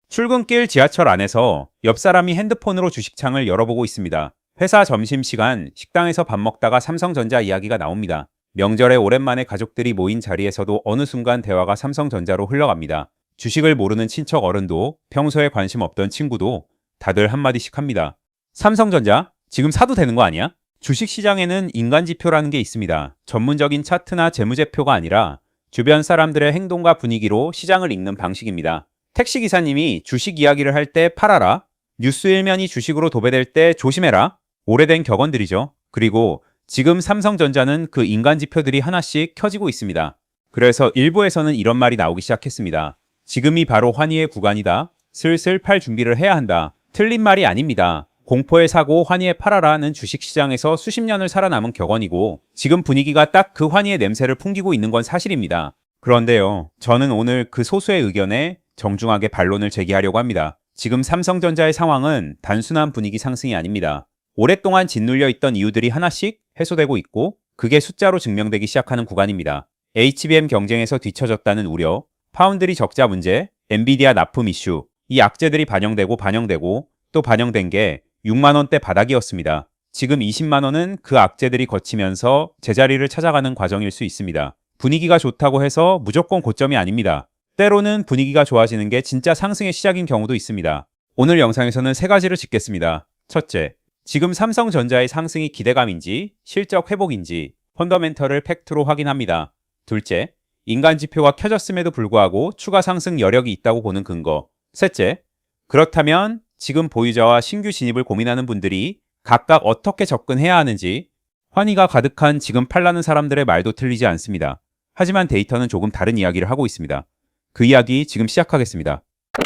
출근길 지하철 안에서 옆 사람이 핸드폰으로 주식창을 열어보고 있습니다. 회사 점심시간 식당에서 밥 먹다가 삼성전자 이야기가 나옵니다. 명절에 오랜만에 가족들이 모인 자리에서도 어느 순간 대화가 삼성전자로 흘러갑니다. 주식을 모르는 친척 어른도 평소에 관심 없던 친구도 다들 한마디씩 합니다. 삼성전자? 지금 사도 되는 거 아니야? 주식시장에는 인간지표라는 게 있습니다. 전문적인 차트나 재무제표가 아니라 주변 사람들의 행동과 분위기로 시장을 읽는 방식입니다. 택시기사님이 주식 이야기를 할 때 팔아라. 뉴스 일면이 주식으로 도배될 때 조심해라. 오래된 격언들이죠. 그리고 지금 삼성전자는 그 인간지표들이 하나씩 켜지고 있습니다. 그래서 일부에서는 이런 말이 나오기 시작했습니다. 지금이 바로 환희의 구간이다. 슬슬 팔 준비를 해야 한다. 틀린 말이 아닙니다. 공포에 사고 환희에 팔아라는 주식시장에서 수십 년을 살아남은 격언이고 지금 분위기가 딱 그 환희의 냄새를 풍기고 있는 건 사실입니다. 그런데요, 저는 오늘 그 소수의 의견에 정중하게 반론을 제기하려고 합니다. 지금 삼성전자의 상황은 단순한 분위기 상승이 아닙니다. 오랫동안 짓눌려 있던 이유들이 하나씩 해소되고 있고 그게 숫자로 증명되기 시작하는 구간입니다. HBM 경쟁에서 뒤처졌다는 우려, 파운드리 적자 문제, 엔비디아 납품 이슈, 이 악재들이 반영되고 또 반영된 게 6만 원대 바닥이었습니다. 지금 20만 원은 그 악재들이 거치면서 제자리를 찾아가는 과정일 수 있습니다. 분위기가 좋다고 해서 무조건 고점이 아닙니다. 때로는 분위기가 좋아지는 게 진짜 상승의 시작인 경우도 있습니다. 오늘 영상에서는 세 가지를 짚겠습니다. 첫째, 지금 삼성전자의 상승이 기대감인지 실적 회복인지 펀더멘털을 팩트로 확인합니다. 둘째, 인간지표가 켜졌음에도 불구하고 추가 상승 여력이 있다고 보는 근거. 셋째, 그렇다면 지금 보유자와 신규 진입을 고민하는 분들이 각각 어떻게 접근해야 하는지. 환희가 가득한 지금 팔라는 사람들의 말도 틀리지 않습니다. 하지만 데이터는 조금 다른 이야기를 하고 있습니다. 그 이야기 지금 시작하겠습니다.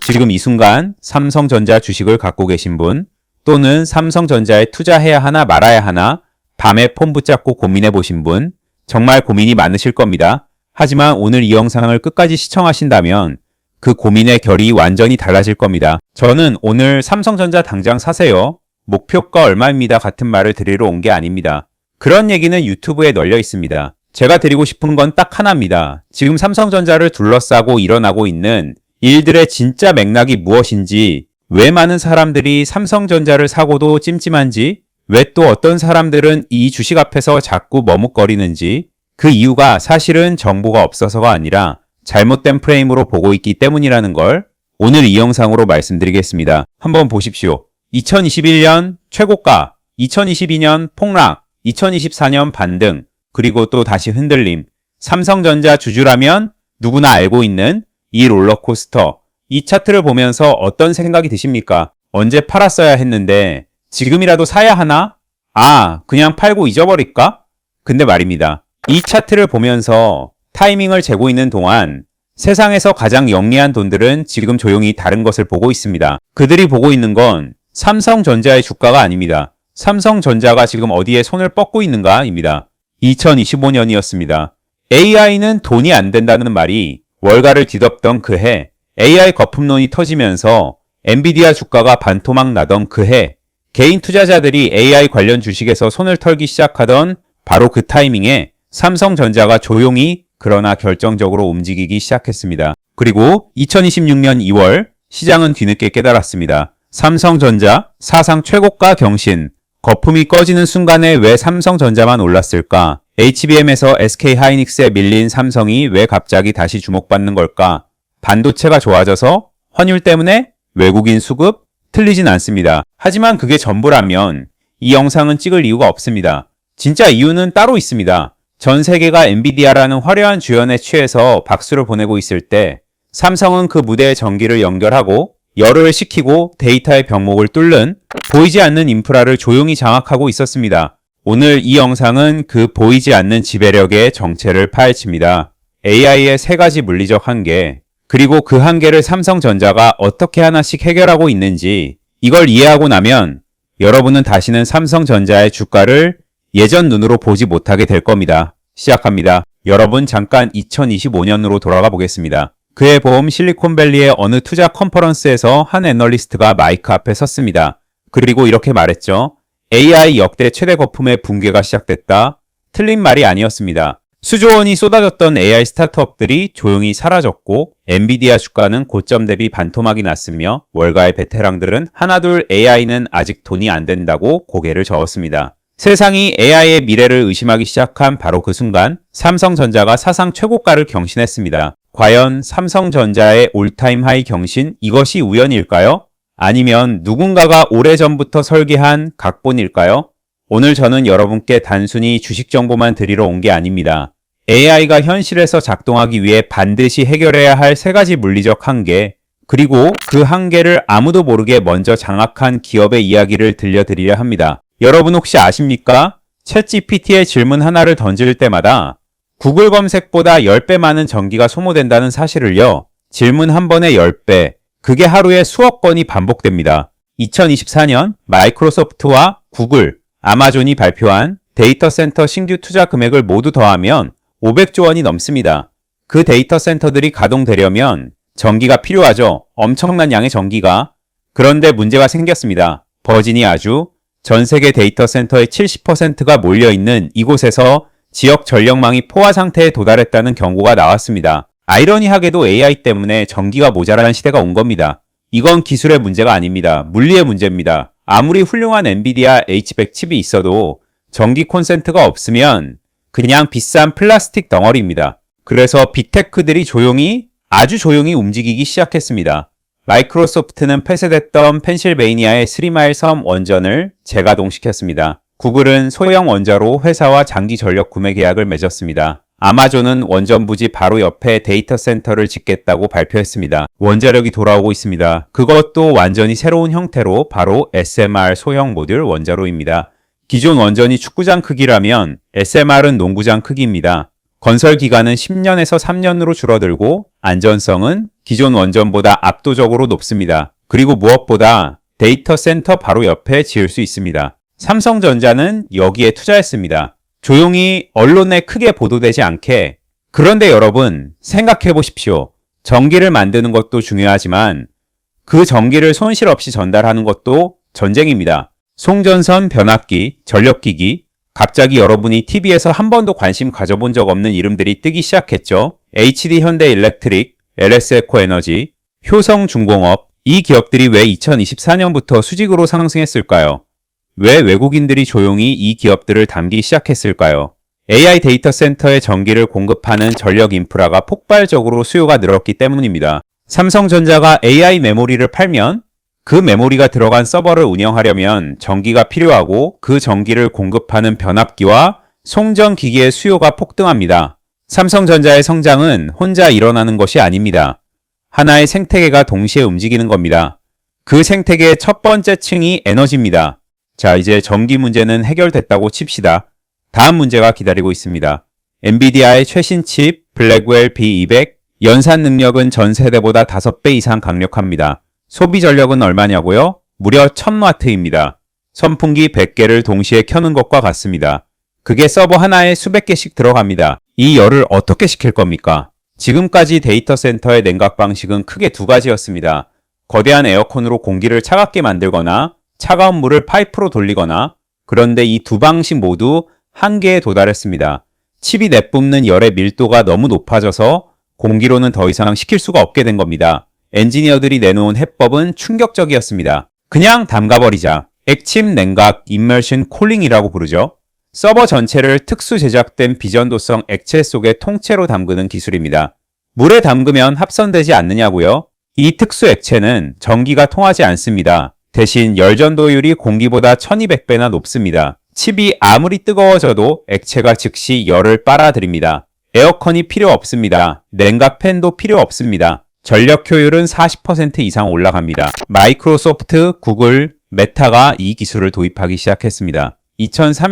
지금 이 순간 삼성전자 주식을 갖고 계신 분 또는 삼성전자에 투자해야 하나 말아야 하나 밤에 폰 붙잡고 고민해 보신 분 정말 고민이 많으실 겁니다. 하지만 오늘 이 영상을 끝까지 시청하신다면 그 고민의 결이 완전히 달라질 겁니다. 저는 오늘 삼성전자 당장 사세요. 목표가 얼마입니다 같은 말을 드리러 온 게 아닙니다. 그런 얘기는 유튜브에 널려 있습니다. 제가 드리고 싶은 건 딱 하나입니다. 지금 삼성전자를 둘러싸고 일어나고 있는 일들의 진짜 맥락이 무엇인지, 왜 많은 사람들이 삼성전자를 사고도 찜찜한지, 왜 또 어떤 사람들은 이 주식 앞에서 자꾸 머뭇거리는지, 그 이유가 사실은 정보가 없어서가 아니라 잘못된 프레임으로 보고 있기 때문이라는 걸 오늘 이 영상으로 말씀드리겠습니다. 한번 보십시오. 2021년 최고가, 2022년 폭락, 2024년 반등, 그리고 또 다시 흔들림. 삼성전자 주주라면 누구나 알고 있는 이 롤러코스터. 이 차트를 보면서 어떤 생각이 드십니까? 언제 팔았어야 했는데 지금이라도 사야 하나? 그냥 팔고 잊어버릴까? 근데 말입니다. 이 차트를 보면서 타이밍을 재고 있는 동안 세상에서 가장 영리한 돈들은 지금 조용히 다른 것을 보고 있습니다. 그들이 보고 있는 건 삼성전자의 주가가 아닙니다. 삼성전자가 지금 어디에 손을 뻗고 있는가입니다. 2025년이었습니다. AI는 돈이 안 된다는 말이 월가를 뒤덮던 그 해, AI 거품론이 터지면서 엔비디아 주가가 반토막 나던 그 해, 개인 투자자들이 AI 관련 주식에서 손을 털기 시작하던 바로 그 타이밍에 삼성전자가 조용히 그러나 결정적으로 움직이기 시작했습니다. 그리고 2026년 2월 시장은 뒤늦게 깨달았습니다. 삼성전자 사상 최고가 경신. 거품이 꺼지는 순간에 왜 삼성전자만 올랐을까? HBM에서 SK하이닉스에 밀린 삼성이 왜 갑자기 다시 주목받는 걸까? 반도체가 좋아져서? 환율 때문에? 외국인 수급? 틀리진 않습니다. 하지만 그게 전부라면 이 영상은 찍을 이유가 없습니다. 진짜 이유는 따로 있습니다. 전 세계가 엔비디아라는 화려한 주연에 취해서 박수를 보내고 있을 때 삼성은 그 무대에 전기를 연결하고 열을 식히고 데이터의 병목을 뚫는 보이지 않는 인프라를 조용히 장악하고 있었습니다. 오늘 이 영상은 그 보이지 않는 지배력의 정체를 파헤칩니다. AI의 세 가지 물리적 한계, 그리고 그 한계를 삼성전자가 어떻게 하나씩 해결하고 있는지, 이걸 이해하고 나면 여러분은 다시는 삼성전자의 주가를 예전 눈으로 보지 못하게 될 겁니다. 시작합니다. 여러분 잠깐 2025년으로 돌아가 보겠습니다. 그해 봄 실리콘밸리의 어느 투자 컨퍼런스에서 한 애널리스트가 마이크 앞에 섰습니다. 그리고 이렇게 말했죠. AI 역대 최대 거품의 붕괴가 시작됐다. 틀린 말이 아니었습니다. 수조 원이 쏟아졌던 AI 스타트업들이 조용히 사라졌고 엔비디아 주가는 고점 대비 반토막이 났으며 월가의 베테랑들은 하나둘 AI는 아직 돈이 안 된다고 고개를 저었습니다. 세상이 AI의 미래를 의심하기 시작한 바로 그 순간 삼성전자가 사상 최고가를 경신했습니다. 과연 삼성전자의 올타임 하이 경신, 이것이 우연일까요? 아니면 누군가가 오래전부터 설계한 각본일까요? 오늘 저는 여러분께 단순히 주식 정보만 드리러 온 게 아닙니다. AI가 현실에서 작동하기 위해 반드시 해결해야 할 세 가지 물리적 한계, 그리고 그 한계를 아무도 모르게 먼저 장악한 기업의 이야기를 들려드리려 합니다. 여러분 혹시 아십니까? 챗GPT에 질문 하나를 던질 때마다 구글 검색보다 10배 많은 전기가 소모된다는 사실을요. 질문 한 번에 10배, 그게 하루에 수억 번이 반복됩니다. 2024년 마이크로소프트와 구글, 아마존이 발표한 데이터 센터 신규 투자 금액을 모두 더하면 500조 원이 넘습니다. 그 데이터 센터들이 가동되려면 전기가 필요하죠. 엄청난 양의 전기가. 그런데 문제가 생겼습니다. 버지니아주, 전 세계 데이터 센터의 70%가 몰려있는 이곳에서 지역 전력망이 포화 상태에 도달했다는 경고가 나왔습니다. 아이러니하게도 AI 때문에 전기가 모자라는 시대가 온 겁니다. 이건 기술의 문제가 아닙니다. 물리의 문제입니다. 아무리 훌륭한 엔비디아 H100 칩이 있어도 전기 콘센트가 없으면 그냥 비싼 플라스틱 덩어리입니다. 그래서 빅테크들이 아주 조용히 움직이기 시작했습니다. 마이크로소프트는 폐쇄됐던 펜실베이니아의 3마일 섬 원전을 재가동시켰습니다. 구글은 소형 원자로 회사와 장기 전력 구매 계약을 맺었습니다. 아마존은 원전 부지 바로 옆에 데이터 센터를 짓겠다고 발표했습니다. 원자력이 돌아오고 있습니다. 그것도 완전히 새로운 형태로 바로 SMR 소형 모듈 원자로입니다. 기존 원전이 축구장 크기라면 SMR은 농구장 크기입니다. 건설 기간은 10년에서 3년으로 줄어들고 안전성은 기존 원전보다 압도적으로 높습니다. 그리고 무엇보다 데이터 센터 바로 옆에 지을 수 있습니다. 삼성전자는 여기에 투자했습니다. 조용히 언론에 크게 보도되지 않게. 그런데 여러분 생각해 보십시오. 전기를 만드는 것도 중요하지만 그 전기를 손실 없이 전달하는 것도 전쟁입니다. 송전선, 변압기, 전력기기, 갑자기 여러분이 TV에서 한 번도 관심 가져본 적 없는 이름들이 뜨기 시작했죠. HD 현대일렉트릭, LS에코에너지, 효성중공업, 이 기업들이 왜 2024년부터 수직으로 상승했을까요? 왜 외국인들이 조용히 이 기업들을 담기 시작했을까요? AI 데이터 센터에 전기를 공급하는 전력 인프라가 폭발적으로 수요가 늘었기 때문입니다. 삼성전자가 AI 메모리를 팔면 그 메모리가 들어간 서버를 운영하려면 전기가 필요하고 그 전기를 공급하는 변압기와 송전기기의 수요가 폭등합니다. 삼성전자의 성장은 혼자 일어나는 것이 아닙니다. 하나의 생태계가 동시에 움직이는 겁니다. 그 생태계의 첫 번째 층이 에너지입니다. 자, 이제 전기 문제는 해결됐다고 칩시다. 다음 문제가 기다리고 있습니다. 엔비디아의 최신 칩 블랙웰 B200, 연산 능력은 전 세대보다 5배 이상 강력합니다. 소비 전력은 얼마냐고요? 무려 1000W입니다. 선풍기 100개를 동시에 켜는 것과 같습니다. 그게 서버 하나에 수백 개씩 들어갑니다. 이 열을 어떻게 식힐 겁니까? 지금까지 데이터 센터의 냉각 방식은 크게 두 가지였습니다. 거대한 에어컨으로 공기를 차갑게 만들거나 차가운 물을 파이프로 돌리거나. 그런데 이 두 방식 모두 한계에 도달했습니다. 칩이 내뿜는 열의 밀도가 너무 높아져서 공기로는 더 이상 식힐 수가 없게 된 겁니다. 엔지니어들이 내놓은 해법은 충격적이었습니다. 그냥 담가버리자. 액침 냉각 임머션 쿨링이라고 부르죠. 서버 전체를 특수 제작된 비전도성 액체 속에 통째로 담그는 기술입니다. 물에 담그면 합선되지 않느냐고요? 이 특수 액체는 전기가 통하지 않습니다. 대신 열 전도율이 공기보다 1200배나 높습니다. 칩이 아무리 뜨거워져도 액체가 즉시 열을 빨아들입니다. 에어컨이 필요 없습니다. 냉각 팬도 필요 없습니다. 전력 효율은 40% 이상 올라갑니다. 마이크로소프트, 구글, 메타가 이 기술을 도입하기 시작했습니다.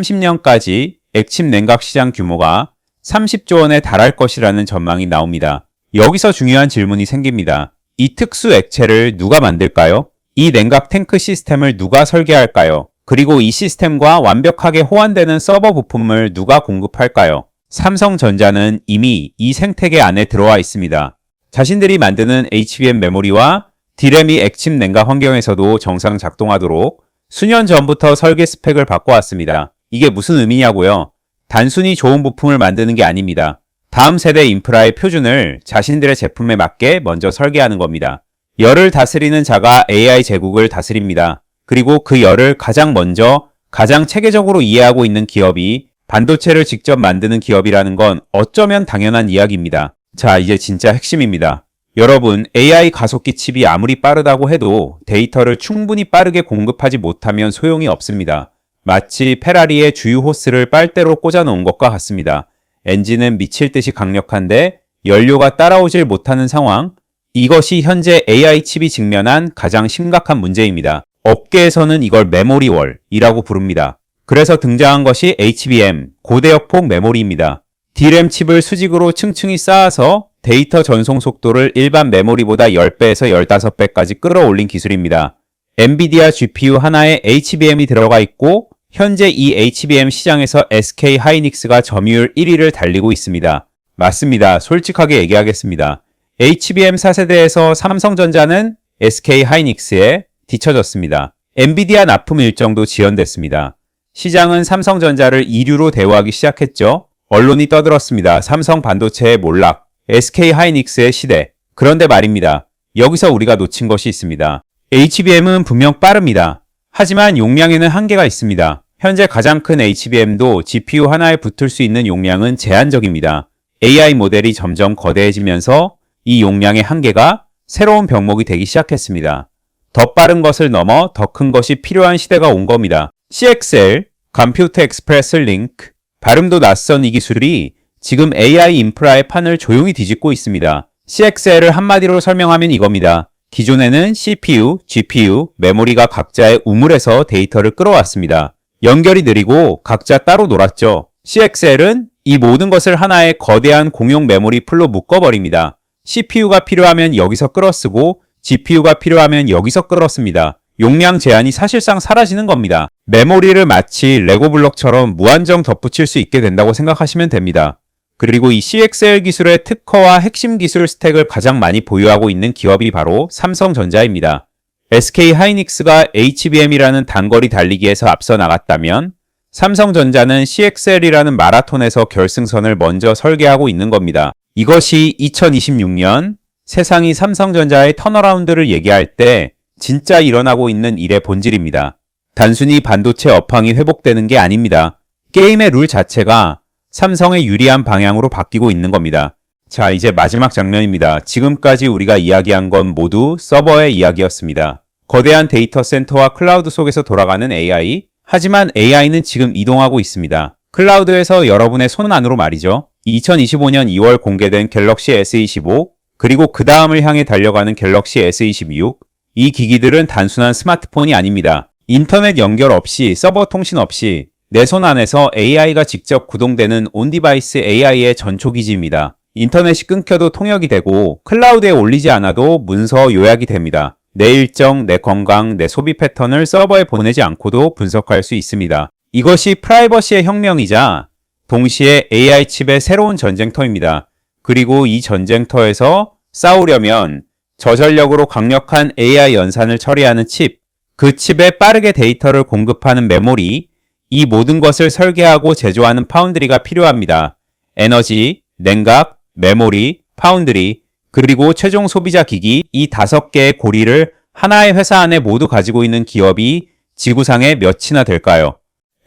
2030년까지 액침 냉각 시장 규모가 30조 원에 달할 것이라는 전망이 나옵니다. 여기서 중요한 질문이 생깁니다. 이 특수 액체를 누가 만들까요? 이 냉각 탱크 시스템을 누가 설계할까요? 그리고 이 시스템과 완벽하게 호환되는 서버 부품을 누가 공급할까요? 삼성전자는 이미 이 생태계 안에 들어와 있습니다. 자신들이 만드는 HBM 메모리와 D램이 액침 냉각 환경에서도 정상 작동하도록 수년 전부터 설계 스펙을 바꿔왔습니다. 이게 무슨 의미냐고요? 단순히 좋은 부품을 만드는 게 아닙니다. 다음 세대 인프라의 표준을 자신들의 제품에 맞게 먼저 설계하는 겁니다. 열을 다스리는 자가 AI 제국을 다스립니다. 그리고 그 열을 가장 먼저 가장 체계적으로 이해하고 있는 기업이 반도체를 직접 만드는 기업이라는 건 어쩌면 당연한 이야기입니다. 자, 이제 진짜 핵심입니다. 여러분, AI 가속기 칩이 아무리 빠르다고 해도 데이터를 충분히 빠르게 공급하지 못하면 소용이 없습니다. 마치 페라리의 주유 호스를 빨대로 꽂아 놓은 것과 같습니다. 엔진은 미칠 듯이 강력한데 연료가 따라오질 못하는 상황, 이것이 현재 AI 칩이 직면한 가장 심각한 문제입니다. 업계에서는 이걸 메모리월이라고 부릅니다. 그래서 등장한 것이 HBM, 고대역폭 메모리입니다. D램 칩을 수직으로 층층이 쌓아서 데이터 전송 속도를 일반 메모리보다 10배에서 15배까지 끌어올린 기술입니다. 엔비디아 GPU 하나에 HBM이 들어가 있고 현재 이 HBM 시장에서 SK 하이닉스가 점유율 1위를 달리고 있습니다. 맞습니다. 솔직하게 얘기하겠습니다. HBM 4세대에서 삼성전자는 SK 하이닉스에 뒤처졌습니다. 엔비디아 납품 일정도 지연됐습니다. 시장은 삼성전자를 2류로 대우하기 시작했죠. 언론이 떠들었습니다. 삼성 반도체의 몰락, SK 하이닉스의 시대. 그런데 말입니다. 여기서 우리가 놓친 것이 있습니다. HBM은 분명 빠릅니다. 하지만 용량에는 한계가 있습니다. 현재 가장 큰 HBM도 GPU 하나에 붙을 수 있는 용량은 제한적입니다. AI 모델이 점점 거대해지면서 이 용량의 한계가 새로운 병목이 되기 시작했습니다. 더 빠른 것을 넘어 더 큰 것이 필요한 시대가 온 겁니다. CXL, 컴퓨터 익스프레스 링크, 발음도 낯선 이 기술이 지금 AI 인프라의 판을 조용히 뒤집고 있습니다. CXL을 한마디로 설명하면 이겁니다. 기존에는 CPU, GPU, 메모리가 각자의 우물에서 데이터를 끌어왔습니다. 연결이 느리고 각자 따로 놀았죠. CXL은 이 모든 것을 하나의 거대한 공용 메모리 풀로 묶어버립니다. CPU가 필요하면 여기서 끌어쓰고 GPU가 필요하면 여기서 끌어씁니다. 용량 제한이 사실상 사라지는 겁니다. 메모리를 마치 레고 블록처럼 무한정 덧붙일 수 있게 된다고 생각하시면 됩니다. 그리고 이 CXL 기술의 특허와 핵심 기술 스택을 가장 많이 보유하고 있는 기업이 바로 삼성전자입니다. SK 하이닉스가 HBM이라는 단거리 달리기에서 앞서 나갔다면 삼성전자는 CXL이라는 마라톤에서 결승선을 먼저 설계하고 있는 겁니다. 이것이 2026년 세상이 삼성전자의 턴어라운드를 얘기할 때 진짜 일어나고 있는 일의 본질입니다. 단순히 반도체 업황이 회복되는 게 아닙니다. 게임의 룰 자체가 삼성의 유리한 방향으로 바뀌고 있는 겁니다. 자, 이제 마지막 장면입니다. 지금까지 우리가 이야기한 건 모두 서버의 이야기였습니다. 거대한 데이터 센터와 클라우드 속에서 돌아가는 AI. 하지만 AI는 지금 이동하고 있습니다. 클라우드에서 여러분의 손 안으로 말이죠. 2025년 2월 공개된 갤럭시 S25, 그리고 그 다음을 향해 달려가는 갤럭시 S26. 이 기기들은 단순한 스마트폰이 아닙니다. 인터넷 연결 없이, 서버 통신 없이 내 손 안에서 AI가 직접 구동되는 온디바이스 AI의 전초기지입니다. 인터넷이 끊겨도 통역이 되고 클라우드에 올리지 않아도 문서 요약이 됩니다. 내 일정, 내 건강, 내 소비 패턴을 서버에 보내지 않고도 분석할 수 있습니다. 이것이 프라이버시의 혁명이자 동시에 AI 칩의 새로운 전쟁터입니다. 그리고 이 전쟁터에서 싸우려면 저전력으로 강력한 AI 연산을 처리하는 칩, 그 칩에 빠르게 데이터를 공급하는 메모리, 이 모든 것을 설계하고 제조하는 파운드리가 필요합니다. 에너지, 냉각, 메모리, 파운드리, 그리고 최종 소비자 기기, 이 5개의 고리를 하나의 회사 안에 모두 가지고 있는 기업이 지구상에 몇이나 될까요?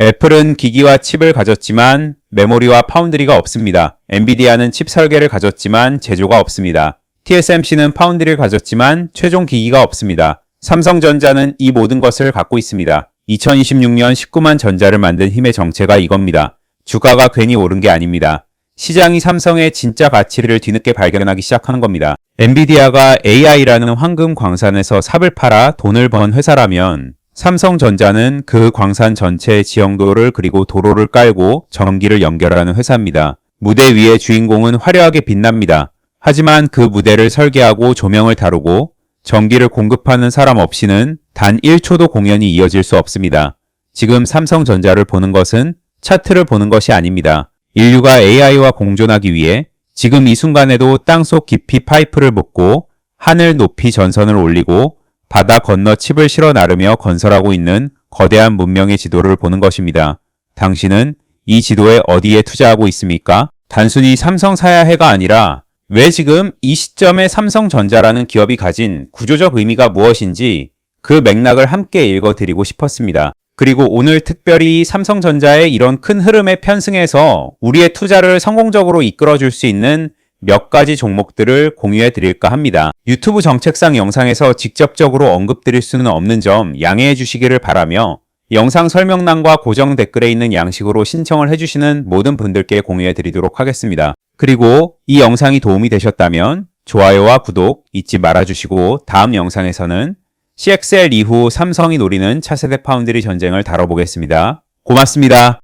애플은 기기와 칩을 가졌지만 메모리와 파운드리가 없습니다. 엔비디아는 칩 설계를 가졌지만 제조가 없습니다. TSMC는 파운드리를 가졌지만 최종 기기가 없습니다. 삼성전자는 이 모든 것을 갖고 있습니다. 2026년 19만 전자를 만든 힘의 정체가 이겁니다. 주가가 괜히 오른 게 아닙니다. 시장이 삼성의 진짜 가치를 뒤늦게 발견하기 시작하는 겁니다. 엔비디아가 AI라는 황금 광산에서 삽을 팔아 돈을 번 회사라면 삼성전자는 그 광산 전체의 지형도를 그리고 도로를 깔고 전기를 연결하는 회사입니다. 무대 위의 주인공은 화려하게 빛납니다. 하지만 그 무대를 설계하고 조명을 다루고 전기를 공급하는 사람 없이는 단 1초도 공연이 이어질 수 없습니다. 지금 삼성전자를 보는 것은 차트를 보는 것이 아닙니다. 인류가 AI와 공존하기 위해 지금 이 순간에도 땅속 깊이 파이프를 붓고 하늘 높이 전선을 올리고 바다 건너 칩을 실어 나르며 건설하고 있는 거대한 문명의 지도를 보는 것입니다. 당신은 이 지도에 어디에 투자하고 있습니까? 단순히 삼성 사야 해가 아니라 왜 지금 이 시점에 삼성전자라는 기업이 가진 구조적 의미가 무엇인지 그 맥락을 함께 읽어드리고 싶었습니다. 그리고 오늘 특별히 삼성전자의 이런 큰 흐름에 편승해서 우리의 투자를 성공적으로 이끌어줄 수 있는 몇 가지 종목들을 공유해 드릴까 합니다. 유튜브 정책상 영상에서 직접적으로 언급드릴 수는 없는 점 양해해 주시기를 바라며 영상 설명란과 고정 댓글에 있는 양식으로 신청을 해주시는 모든 분들께 공유해 드리도록 하겠습니다. 그리고 이 영상이 도움이 되셨다면 좋아요와 구독 잊지 말아주시고 다음 영상에서는 CXL 이후 삼성이 노리는 차세대 파운드리 전쟁을 다뤄보겠습니다. 고맙습니다.